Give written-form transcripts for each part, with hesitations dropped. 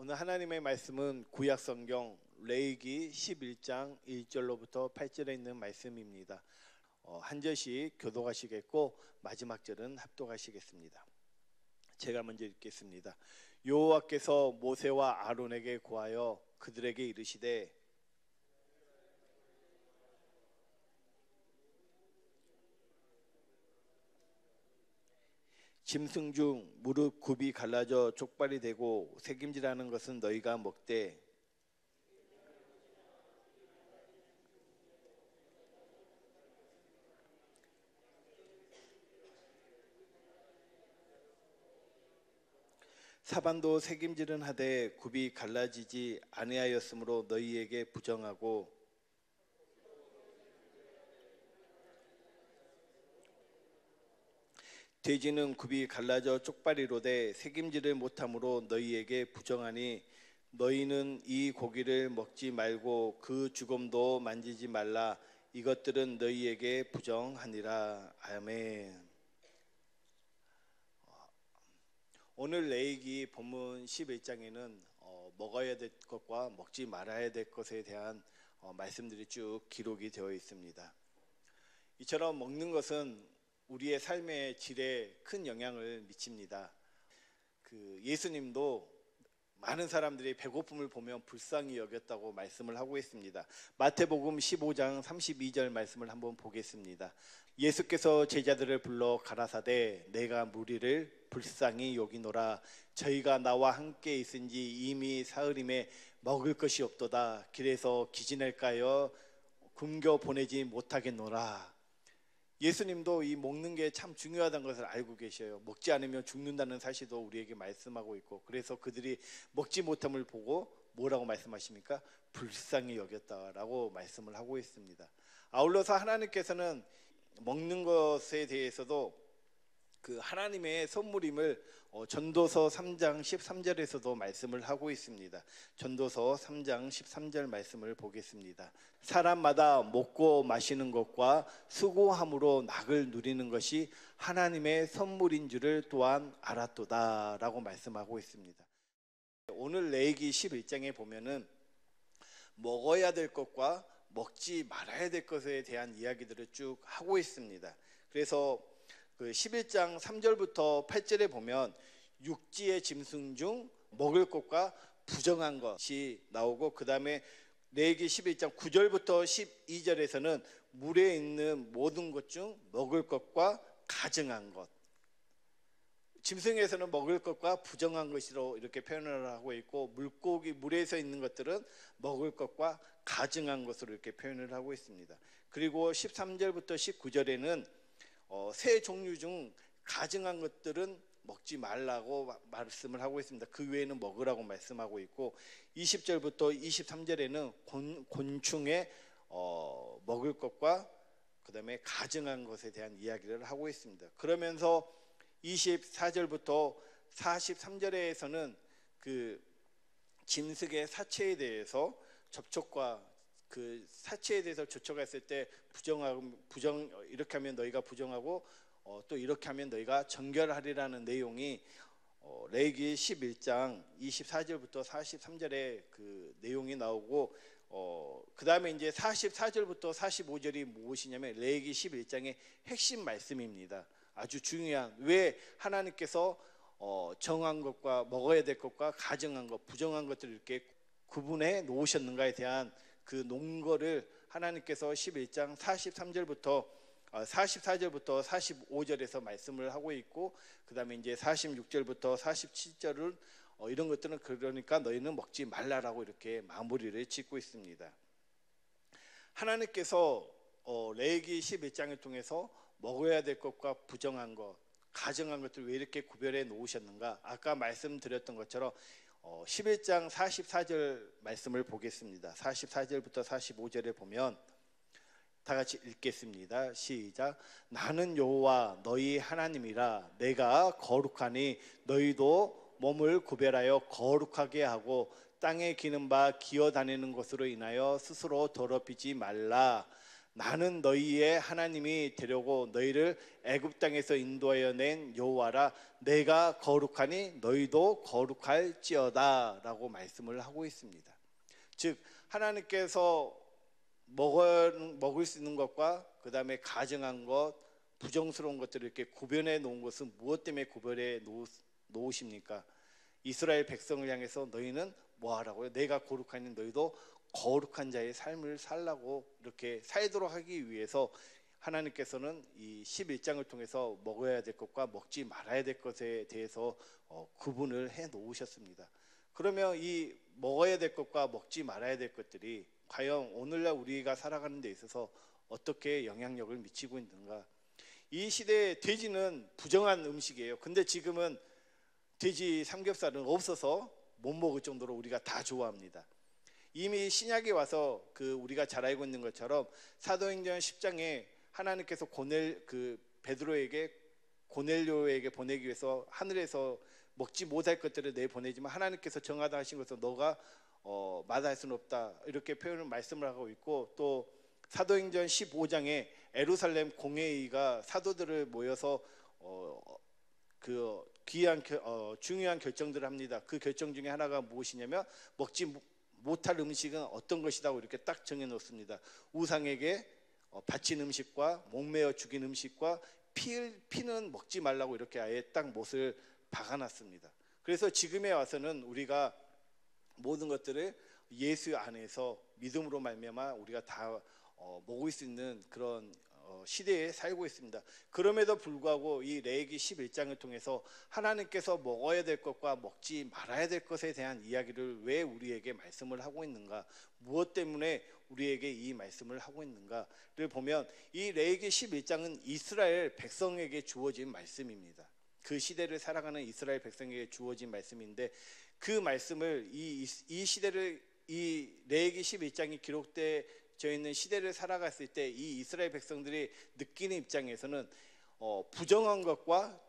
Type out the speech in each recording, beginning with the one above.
오늘 하나님의 말씀은 구약 성경 레위기 11장 1절로부터 8절에 있는 말씀입니다. 한 절씩 교독하시겠고 마지막 절은 합독하시겠습니다. 제가 먼저 읽겠습니다. 여호와께서 모세와 아론에게 고하여 그들에게 이르시되 짐승 중 무릎 굽이 갈라져 족발이 되고 새김질하는 것은 너희가 먹되 사반도 새김질은 하되 굽이 갈라지지 아니하였으므로 너희에게 부정하고 돼지는 굽이 갈라져 쪽발이로되 새김질을 못함으로 너희에게 부정하니 너희는 이 고기를 먹지 말고 그 주검도 만지지 말라. 이것들은 너희에게 부정하니라. 아멘. 오늘 레위기 본문 11장에는 먹어야 될 것과 먹지 말아야 될 것에 대한 말씀들이 쭉 기록이 되어 있습니다. 이처럼 먹는 것은 우리의 삶의 질에 큰 영향을 미칩니다. 예수님도 많은 사람들이 배고픔을 보면 불쌍히 여겼다고 말씀을 하고 있습니다. 마태복음 15장 32절 말씀을 한번 보겠습니다. 예수께서 제자들을 불러 가라사대 내가 무리를 불쌍히 여기노라. 저희가 나와 함께 있은지 이미 사흘임에 먹을 것이 없도다. 길에서 기진할까요 굶겨 보내지 못하겠노라. 예수님도 이 먹는 게 참 중요하다는 것을 알고 계셔요. 먹지 않으면 죽는다는 사실도 우리에게 말씀하고 있고, 그래서 그들이 먹지 못함을 보고 뭐라고 말씀하십니까? 불쌍히 여겼다라고 말씀을 하고 있습니다. 아울러서 하나님께서는 먹는 것에 대해서도 하나님의 선물임을 전도서 3장 13절에서도 말씀을 하고 있습니다. 전도서 3장 13절 말씀을 보겠습니다. 사람마다 먹고 마시는 것과 수고함으로 낙을 누리는 것이 하나님의 선물인 줄을 또한 알았도다 라고 말씀하고 있습니다. 오늘 레위기 11장에 보면은 먹어야 될 것과 먹지 말아야 될 것에 대한 이야기들을 쭉 하고 있습니다. 그래서 11장 3절부터 8절에 보면 육지의 짐승 중 먹을 것과 부정한 것이 나오고, 그 다음에 레위기 11장 9절부터 12절에서는 물에 있는 모든 것 중 먹을 것과 가증한 것, 짐승에서는 먹을 것과 부정한 것으로 이렇게 표현을 하고 있고, 물고기 물에서 있는 것들은 먹을 것과 가증한 것으로 이렇게 표현을 하고 있습니다. 그리고 13절부터 19절에는 새 종류 중 가증한 것들은 먹지 말라고 말씀을 하고 있습니다. 그 외에는 먹으라고 말씀하고 있고, 20절부터 23절에는 곤충의 먹을 것과 그 다음에 가증한 것에 대한 이야기를 하고 있습니다. 그러면서 24절부터 43절에서는 짐승의 사체에 대해서 접촉과 사체에 대해서 접촉했을 때 이렇게 하면 너희가 부정하고 또 이렇게 하면 너희가 정결하리라는 내용이 레위기 11장 24절부터 43절에 그 내용이 나오고, 그 다음에 이제 44절부터 45절이 무엇이냐면 레위기 11장의 핵심 말씀입니다. 아주 중요한, 왜 하나님께서 정한 것과 먹어야 될 것과 가증한 것, 부정한 것들을 이렇게 구분해 놓으셨는가에 대한 그 논거를 하나님께서 11장 44절부터 45절에서 말씀을 하고 있고, 그 다음에 이제 46절부터 47절을 이런 것들은 그러니까 너희는 먹지 말라라고 이렇게 마무리를 짓고 있습니다. 하나님께서 레위기 11장을 통해서 먹어야 될 것과 부정한 것, 가증한 것들을 왜 이렇게 구별해 놓으셨는가? 아까 말씀드렸던 것처럼 11장 44절 말씀을 보겠습니다. 44절부터 45절에 보면 다 같이 읽겠습니다. 시작. 나는 여호와 너희 하나님이라. 내가 거룩하니 너희도 몸을 구별하여 거룩하게 하고 땅에 기는 바 기어다니는 것으로 인하여 스스로 더럽히지 말라. 나는 너희의 하나님이 되려고 너희를 애굽 땅에서 인도하여 낸 여호와라. 내가 거룩하니 너희도 거룩할지어다 라고 말씀을 하고 있습니다. 즉 하나님께서 먹을 수 있는 것과 그 다음에 가증한 것, 부정스러운 것들을 이렇게 구별해 놓은 것은 무엇 때문에 구별해 놓으십니까? 이스라엘 백성을 향해서 너희는 뭐 하라고요? 내가 거룩하니 너희도 거룩한 자의 삶을 살라고 이렇게 살도록 하기 위해서 하나님께서는 이 11장을 통해서 먹어야 될 것과 먹지 말아야 될 것에 대해서 구분을 해 놓으셨습니다. 그러면 이 먹어야 될 것과 먹지 말아야 될 것들이 과연 오늘날 우리가 살아가는 데 있어서 어떻게 영향력을 미치고 있는가? 이 시대에 돼지는 부정한 음식이에요. 근데 지금은 돼지 삼겹살은 없어서 못 먹을 정도로 우리가 다 좋아합니다. 이미 신약에 와서 우리가 잘 알고 있는 것처럼 사도행전 10장에 하나님께서 베드로에게 고넬료에게 보내기 위해서 하늘에서 먹지 못할 것들을 내보내지만 하나님께서 정하다 하신 것을 너가 마다할 수는 없다 이렇게 표현을 말씀을 하고 있고, 또 사도행전 15장에 예루살렘 공회의가 사도들을 모여서 중요한 결정들을 합니다. 그 결정 중에 하나가 무엇이냐면 먹지 못할 음식은 어떤 것이다 이렇게 딱 정해 놓습니다. 우상에게 바친 음식과 목매어 죽인 음식과 피는 먹지 말라고 이렇게 아예 딱 못을 박아놨습니다. 그래서 지금에 와서는 우리가 모든 것들을 예수 안에서 믿음으로 말미암아 우리가 다 먹을 수 있는 그런 시대에 살고 있습니다. 그럼에도 불구하고 이 레위기 11장을 통해서 하나님께서 먹어야 될 것과 먹지 말아야 될 것에 대한 이야기를 왜 우리에게 말씀을 하고 있는가, 무엇 때문에 우리에게 이 말씀을 하고 있는가를 보면 이 레위기 11장은 이스라엘 백성에게 주어진 말씀입니다. 그 시대를 살아가는 이스라엘 백성에게 주어진 말씀인데, 그 말씀을 이 시대를 이 레위기 11장이 기록되어 있는 시대를 살아갔을 때 이 이스라엘 백성들이 느끼는 입장에서는 부정한 것과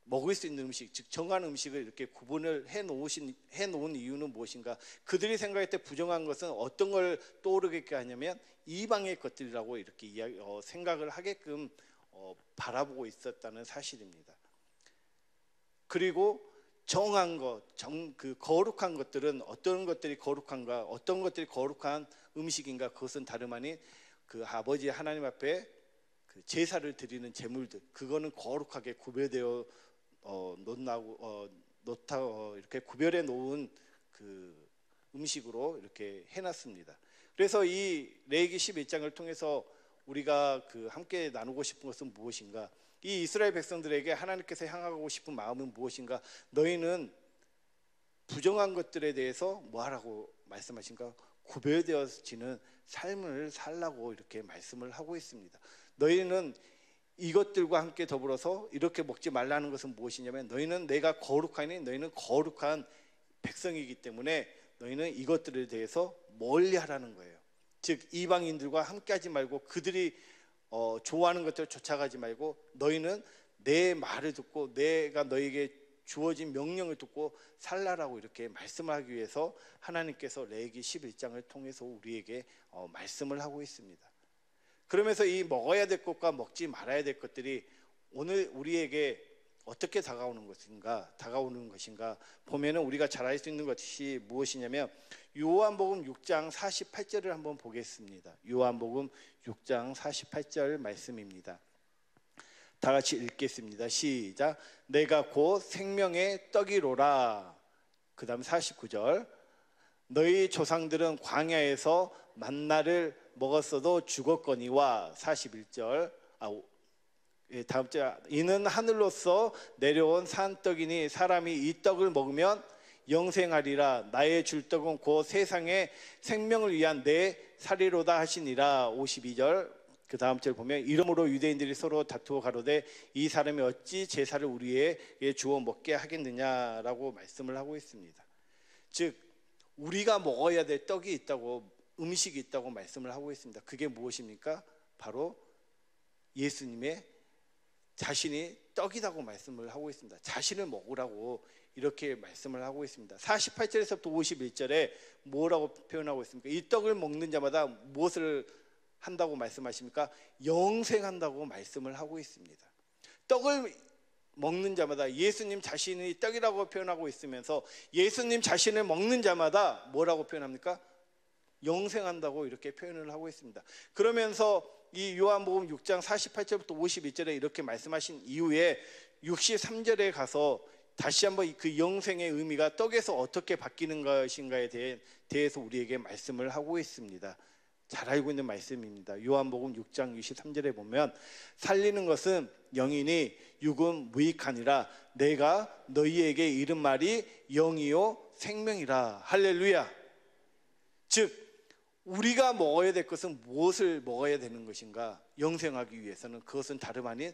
먹을 수 있는 음식, 즉 정한 음식을 이렇게 구분을 해놓은 이유는 무엇인가? 그들이 생각할 때 부정한 것은 어떤 걸 떠오르게 하냐면 이방의 것들이라고 이렇게 생각을 하게끔 바라보고 있었다는 사실입니다. 그리고 정한 것, 거룩한 것들은 어떤 것들이 거룩한가, 어떤 것들이 거룩한 음식인가, 그것은 다름 아닌 아버지 하나님 앞에 제사를 드리는 제물들, 그거는 거룩하게 구별되어 이렇게 구별해 놓은 음식으로 이렇게 해놨습니다. 그래서 이 레위기 11장을 통해서 우리가 함께 나누고 싶은 것은 무엇인가? 이 이스라엘 백성들에게 하나님께서 향하고 싶은 마음은 무엇인가? 너희는 부정한 것들에 대해서 뭐하라고 말씀하신가? 구별되어지는 삶을 살라고 이렇게 말씀을 하고 있습니다. 너희는 이것들과 함께 더불어서 이렇게 먹지 말라는 것은 무엇이냐면, 너희는 내가 거룩하니 너희는 거룩한 백성이기 때문에 너희는 이것들에 대해서 멀리하라는 거예요. 즉 이방인들과 함께하지 말고 그들이 좋아하는 것들을 쫓아가지 말고 너희는 내 말을 듣고 내가 너희에게 주어진 명령을 듣고 살라라고 이렇게 말씀하기 위해서 하나님께서 레위기 11장을 통해서 우리에게 말씀을 하고 있습니다. 그러면서 이 먹어야 될 것과 먹지 말아야 될 것들이 오늘 우리에게 어떻게 다가오는 것인가 보면은 우리가 잘 알 수 있는 것이 무엇이냐면 요한복음 6장 48절을 한번 보겠습니다. 요한복음 6장 48절 말씀입니다. 다 같이 읽겠습니다. 시작. 내가 곧 생명의 떡이로라. 그 다음 49절. 너희 조상들은 광야에서 만나를 먹었어도 죽었거니와. 41절. 다음 절. 이는 하늘로서 내려온 산떡이니 사람이 이 떡을 먹으면 영생하리라. 나의 줄 떡은 곧 세상의 생명을 위한 내 살이로다 하시니라. 52절. 그 다음 절 보면 이러므로 유대인들이 서로 다투어 가로되 이 사람이 어찌 제사를 우리에게 주어 먹게 하겠느냐라고 말씀을 하고 있습니다. 즉 우리가 먹어야 될 떡이 있다고, 음식이 있다고 말씀을 하고 있습니다. 그게 무엇입니까? 바로 예수님의 자신이 떡이라고 말씀을 하고 있습니다. 자신을 먹으라고 이렇게 말씀을 하고 있습니다. 48절에서부터 51절에 뭐라고 표현하고 있습니까? 이 떡을 먹는 자마다 무엇을 한다고 말씀하십니까? 영생한다고 말씀을 하고 있습니다. 떡을 먹는 자마다, 예수님 자신이 떡이라고 표현하고 있으면서 예수님 자신을 먹는 자마다 뭐라고 표현합니까? 영생한다고 이렇게 표현을 하고 있습니다. 그러면서 이 요한복음 6장 48절부터 52절에 이렇게 말씀하신 이후에 63절에 가서 다시 한번 그 영생의 의미가 떡에서 어떻게 바뀌는 것인가에 대해서 우리에게 말씀을 하고 있습니다. 잘 알고 있는 말씀입니다. 요한복음 6장 63절에 보면 살리는 것은 영이니 육은 무익하니라. 내가 너희에게 이른 말이 영이요 생명이라. 할렐루야. 즉 우리가 먹어야 될 것은 무엇을 먹어야 되는 것인가? 영생하기 위해서는 그것은 다름 아닌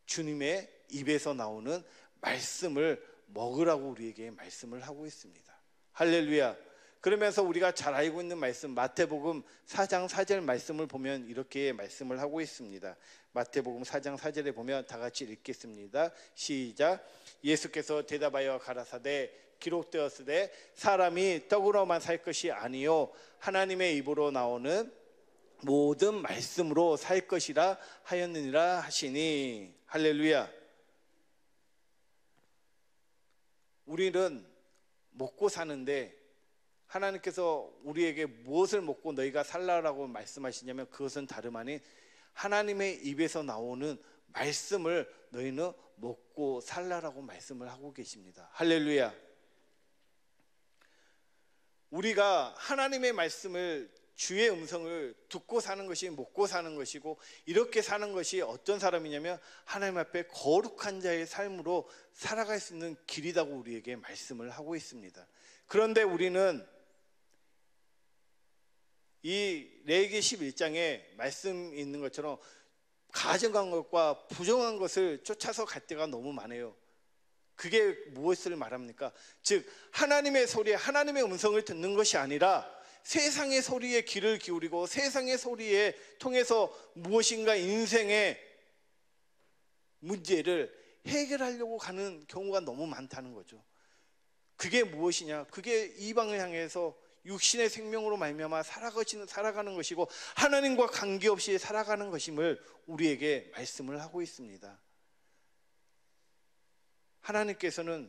주님의 입에서 나오는 말씀을 먹으라고 우리에게 말씀을 하고 있습니다. 할렐루야. 그러면서 우리가 잘 알고 있는 말씀, 마태복음 4장 4절 말씀을 보면 이렇게 말씀을 하고 있습니다. 마태복음 4장 4절에 보면 다 같이 읽겠습니다. 시작. 예수께서 대답하여 가라사대 기록되었으되 사람이 떡으로만 살 것이 아니요 하나님의 입으로 나오는 모든 말씀으로 살 것이라 하였느니라 하시니. 할렐루야. 우리는 먹고 사는데 하나님께서 우리에게 무엇을 먹고 너희가 살라라고 말씀하시냐면 그것은 다름 아닌 하나님의 입에서 나오는 말씀을 너희는 먹고 살라라고 말씀을 하고 계십니다. 할렐루야. 우리가 하나님의 말씀을, 주의 음성을 듣고 사는 것이 먹고 사는 것이고, 이렇게 사는 것이 어떤 사람이냐면 하나님 앞에 거룩한 자의 삶으로 살아갈 수 있는 길이라고 우리에게 말씀을 하고 있습니다. 그런데 우리는 이 레위기 11장에 말씀 있는 것처럼 가증한 것과 부정한 것을 쫓아서 갈 때가 너무 많아요. 그게 무엇을 말합니까? 즉 하나님의 소리, 하나님의 음성을 듣는 것이 아니라 세상의 소리에 귀를 기울이고 세상의 소리에 통해서 무엇인가 인생의 문제를 해결하려고 가는 경우가 너무 많다는 거죠. 그게 무엇이냐? 그게 이방을 향해서 육신의 생명으로 말미암아 살아가는 것이고 하나님과 관계없이 살아가는 것임을 우리에게 말씀을 하고 있습니다. 하나님께서는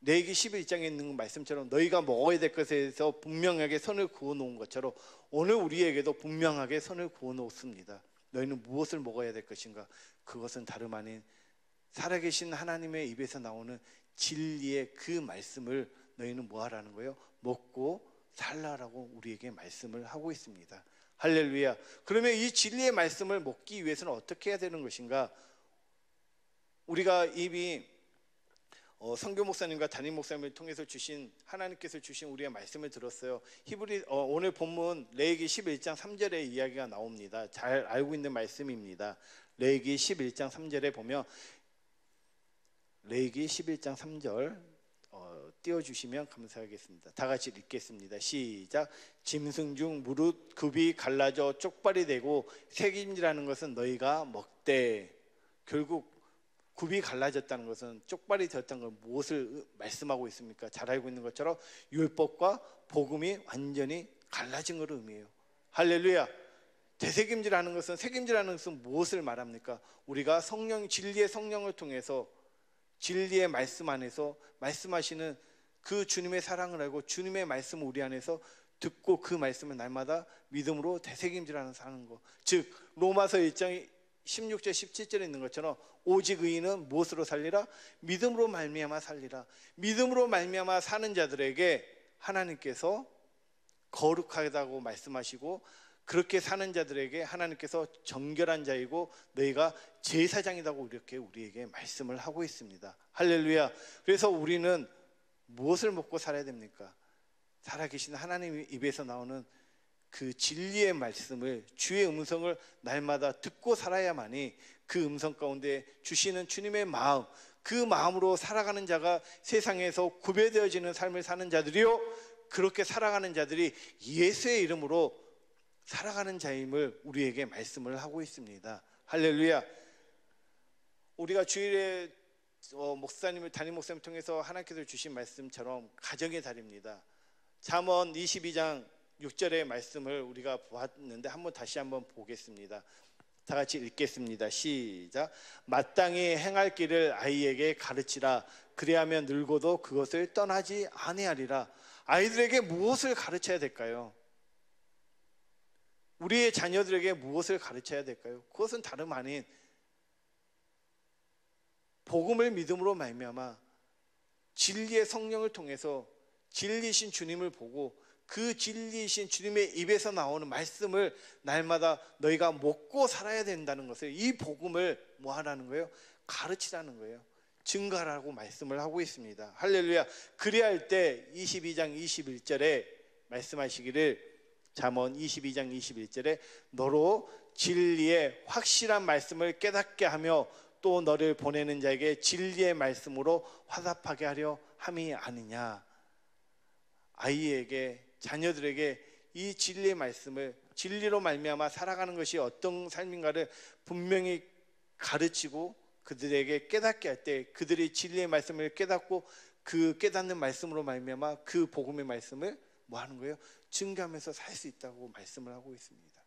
레위기 11장에 있는 말씀처럼 너희가 먹어야 될 것에 대해서 분명하게 선을 그어놓은 것처럼 오늘 우리에게도 분명하게 선을 그어놓습니다. 너희는 무엇을 먹어야 될 것인가? 그것은 다름 아닌 살아계신 하나님의 입에서 나오는 진리의 그 말씀을 너희는 뭐하라는 거예요? 먹고 살라라고 우리에게 말씀을 하고 있습니다. 할렐루야. 그러면 이 진리의 말씀을 먹기 위해서는 어떻게 해야 되는 것인가? 우리가 이미 선교 목사님과 담임 목사님을 통해서 주신, 하나님께서 주신 우리의 말씀을 들었어요. 오늘 본문 레위기 11장 3절의 이야기가 나옵니다. 잘 알고 있는 말씀입니다. 레위기 11장 3절에 보면 레위기 11장 3절 띄워주시면 감사하겠습니다. 다 같이 읽겠습니다. 시작. 짐승 중 무릇 굽이 갈라져 쪽발이 되고 새김질하는 것은 너희가 먹되. 결국 굽이 갈라졌다는 것은, 쪽발이 되었다는 건 무엇을 말씀하고 있습니까? 잘 알고 있는 것처럼 율법과 복음이 완전히 갈라진 것을 의미해요. 할렐루야. 되새김질하는 것은, 새김질하는 것은 무엇을 말합니까? 우리가 진리의 성령을 통해서 진리의 말씀 안에서 말씀하시는 그 주님의 사랑을 알고 주님의 말씀을 우리 안에서 듣고 그 말씀을 날마다 믿음으로 되새김질하는 사는 것. 즉 로마서 1장 16절 17절에 있는 것처럼 오직 의인은 무엇으로 살리라? 믿음으로 말미암아 살리라. 믿음으로 말미암아 사는 자들에게 하나님께서 거룩하다고 말씀하시고, 그렇게 사는 자들에게 하나님께서 정결한 자이고 너희가 제사장이라고 이렇게 우리에게 말씀을 하고 있습니다. 할렐루야. 그래서 우리는 무엇을 먹고 살아야 됩니까? 살아계신 하나님 입에서 나오는 그 진리의 말씀을, 주의 음성을 날마다 듣고 살아야만이 그 음성 가운데 주시는 주님의 마음, 그 마음으로 살아가는 자가 세상에서 구별되어지는 삶을 사는 자들이요, 그렇게 살아가는 자들이 예수의 이름으로 살아가는 자임을 우리에게 말씀을 하고 있습니다. 할렐루야. 우리가 주일에 목사님을, 담임 목사님을 통해서 하나님께서 주신 말씀처럼 가정의 달입니다. 잠언 22장 6절의 말씀을 우리가 보았는데 다시 한번 보겠습니다. 다 같이 읽겠습니다. 시작. 마땅히 행할 길을 아이에게 가르치라. 그리하면 늙어도 그것을 떠나지 아니하리라. 아이들에게 무엇을 가르쳐야 될까요? 우리의 자녀들에게 무엇을 가르쳐야 될까요? 그것은 다름 아닌 복음을 믿음으로 말미암아 진리의 성령을 통해서 진리신 주님을 보고 그 진리이신 주님의 입에서 나오는 말씀을 날마다 너희가 먹고 살아야 된다는 것을, 이 복음을 뭐 하라는 거예요? 가르치라는 거예요. 증거하라고 말씀을 하고 있습니다. 할렐루야. 그리할 때 22장 21절에 말씀하시기를, 잠언 22장 21절에 너로 진리의 확실한 말씀을 깨닫게 하며 또 너를 보내는 자에게 진리의 말씀으로 화답하게 하려 함이 아니냐. 아이에게, 자녀들에게 이 진리의 말씀을, 진리로 말미암아 살아가는 것이 어떤 삶인가를 분명히 가르치고 그들에게 깨닫게 할 때, 그들이 진리의 말씀을 깨닫고 그 깨닫는 말씀으로 말미암아 그 복음의 말씀을 뭐 하는 거예요? 증거하면서 살 수 있다고 말씀을 하고 있습니다.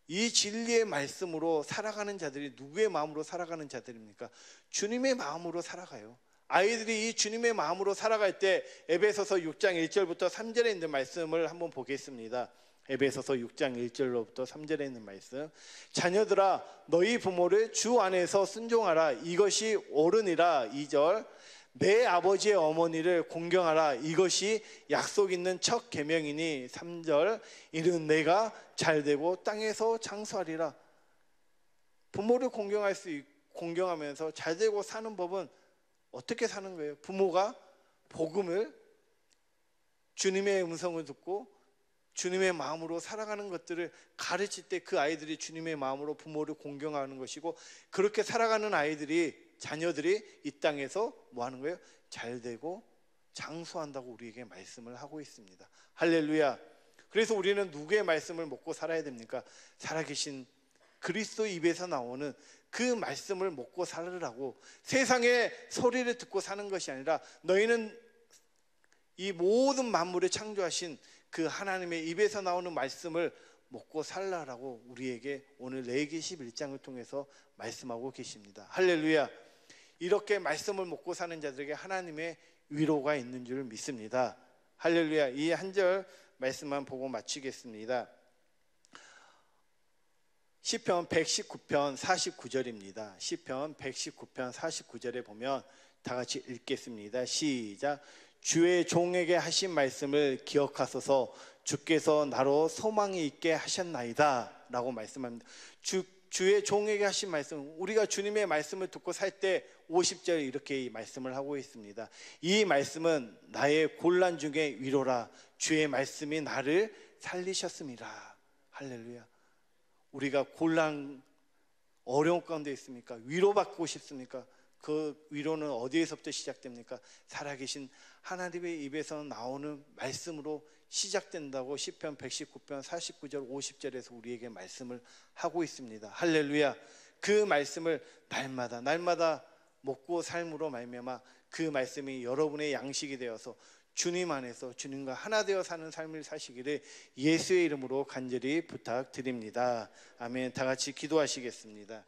이 진리의 말씀으로 살아가는 자들이 누구의 마음으로 살아가는 자들입니까? 주님의 마음으로 살아가요. 아이들이 이 주님의 마음으로 살아갈 때 에베소서 6장 1절부터 3절에 있는 말씀을 한번 보겠습니다. 에베소서 6장 1절로부터 3절에 있는 말씀. 자녀들아 너희 부모를 주 안에서 순종하라. 이것이 옳으니라. 2절. 내 아버지의 어머니를 공경하라. 이것이 약속 있는 첫 계명이니. 3절. 이는 내가 잘되고 땅에서 장수하리라. 부모를 공경하면서 잘되고 사는 법은 어떻게 사는 거예요? 부모가 복음을, 주님의 음성을 듣고 주님의 마음으로 살아가는 것들을 가르칠 때 그 아이들이 주님의 마음으로 부모를 공경하는 것이고, 그렇게 살아가는 아이들이, 자녀들이 이 땅에서 뭐 하는 거예요? 잘되고 장수한다고 우리에게 말씀을 하고 있습니다. 할렐루야. 그래서 우리는 누구의 말씀을 먹고 살아야 됩니까? 살아계신 그리스도 입에서 나오는 그 말씀을 먹고 살으라고. 세상의 소리를 듣고 사는 것이 아니라 너희는 이 모든 만물을 창조하신 그 하나님의 입에서 나오는 말씀을 먹고 살라라고 우리에게 오늘 레위기 11장을 통해서 말씀하고 계십니다. 할렐루야. 이렇게 말씀을 먹고 사는 자들에게 하나님의 위로가 있는 줄 믿습니다. 할렐루야. 이 한 절 말씀만 보고 마치겠습니다. 시편 119편 49절입니다. 시편 119편 49절에 보면 다 같이 읽겠습니다. 시작. 주의 종에게 하신 말씀을 기억하소서. 주께서 나로 소망이 있게 하셨나이다 라고 말씀합니다. 주의 종에게 하신 말씀, 우리가 주님의 말씀을 듣고 살 때 50절 이렇게 이 말씀을 하고 있습니다. 이 말씀은 나의 곤란 중에 위로라. 주의 말씀이 나를 살리셨습니다. 할렐루야. 우리가 곤란, 어려운 가운데 있습니까? 위로받고 싶습니까? 그 위로는 어디에서부터 시작됩니까? 살아계신 하나님의 입에서 나오는 말씀으로 시작된다고 시편 119편 49절 50절에서 우리에게 말씀을 하고 있습니다. 할렐루야. 그 말씀을 날마다 먹고 삶으로 말미암아 그 말씀이 여러분의 양식이 되어서 주님 안에서 주님과 하나 되어 사는 삶을 사시기를 예수의 이름으로 간절히 부탁드립니다. 아멘. 다 같이 기도하시겠습니다.